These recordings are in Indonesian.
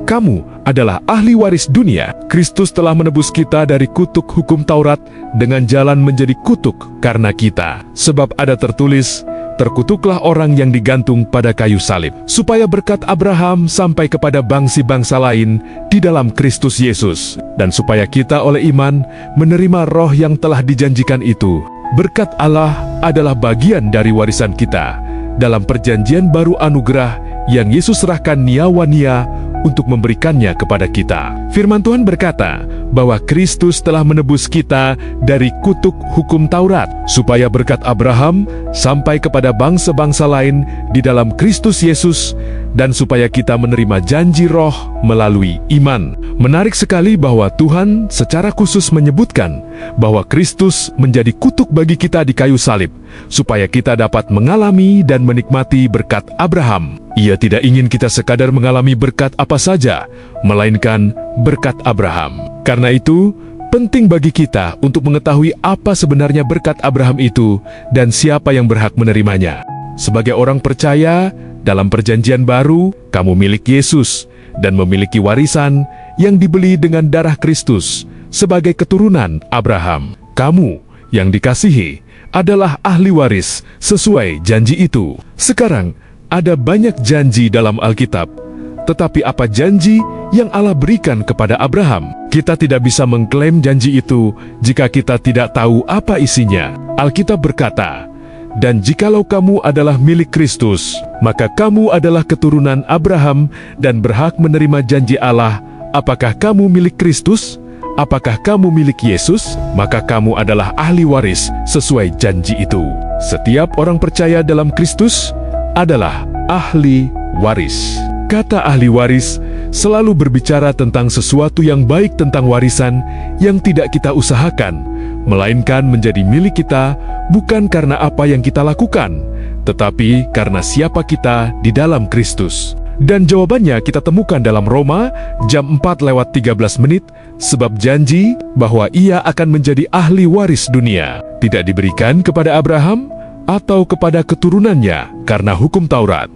Kamu adalah ahli waris dunia. Kristus telah menebus kita dari kutuk hukum Taurat dengan jalan menjadi kutuk karena kita. Sebab ada tertulis, terkutuklah orang yang digantung pada kayu salib, supaya berkat Abraham sampai kepada bangsa-bangsa lain di dalam Kristus Yesus, dan supaya kita oleh iman menerima roh yang telah dijanjikan itu. Berkat Allah adalah bagian dari warisan kita dalam perjanjian baru anugerah yang Yesus serahkan nia-wania untuk memberikannya kepada kita. Firman Tuhan berkata bahwa Kristus telah menebus kita dari kutuk hukum Taurat, supaya berkat Abraham sampai kepada bangsa-bangsa lain di dalam Kristus Yesus, dan supaya kita menerima janji roh melalui iman. Menarik sekali bahwa Tuhan secara khusus menyebutkan bahwa Kristus menjadi kutuk bagi kita di kayu salib, supaya kita dapat mengalami dan menikmati berkat Abraham. Ia tidak ingin kita sekadar mengalami berkat apa saja, melainkan berkat Abraham. Karena itu, penting bagi kita untuk mengetahui apa sebenarnya berkat Abraham itu dan siapa yang berhak menerimanya. Sebagai orang percaya, dalam perjanjian baru, kamu milik Yesus dan memiliki warisan yang dibeli dengan darah Kristus sebagai keturunan Abraham. Kamu yang dikasihi adalah ahli waris sesuai janji itu. Sekarang, ada banyak janji dalam Alkitab, tetapi apa janji yang Allah berikan kepada Abraham? Kita tidak bisa mengklaim janji itu jika kita tidak tahu apa isinya. Alkitab berkata, "Dan jikalau kamu adalah milik Kristus, maka kamu adalah keturunan Abraham dan berhak menerima janji Allah." Apakah kamu milik Kristus? Apakah kamu milik Yesus? Maka kamu adalah ahli waris sesuai janji itu. Setiap orang percaya dalam Kristus adalah ahli waris. Kata ahli waris selalu berbicara tentang sesuatu yang baik tentang warisan yang tidak kita usahakan, melainkan menjadi milik kita bukan karena apa yang kita lakukan, tetapi karena siapa kita di dalam Kristus. Dan jawabannya kita temukan dalam Roma jam 4:13, sebab janji bahwa ia akan menjadi ahli waris dunia tidak diberikan kepada Abraham atau kepada keturunannya karena hukum Taurat,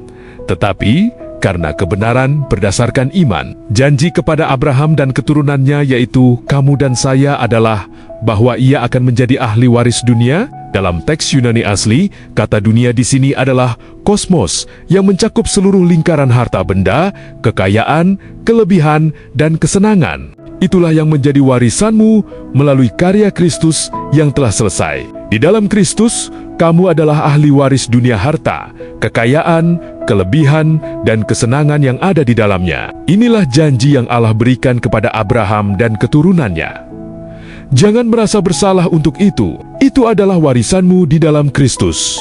tetapi karena kebenaran berdasarkan iman. Janji kepada Abraham dan keturunannya, yaitu kamu dan saya, adalah bahwa ia akan menjadi ahli waris dunia. Dalam teks Yunani asli, kata dunia di sini adalah kosmos yang mencakup seluruh lingkaran harta benda, kekayaan, kelebihan, dan kesenangan. Itulah yang menjadi warisanmu melalui karya Kristus yang telah selesai. Di dalam Kristus, kamu adalah ahli waris dunia harta, kekayaan, kelebihan, dan kesenangan yang ada di dalamnya. Inilah janji yang Allah berikan kepada Abraham dan keturunannya. Jangan merasa bersalah untuk itu. Itu adalah warisanmu di dalam Kristus.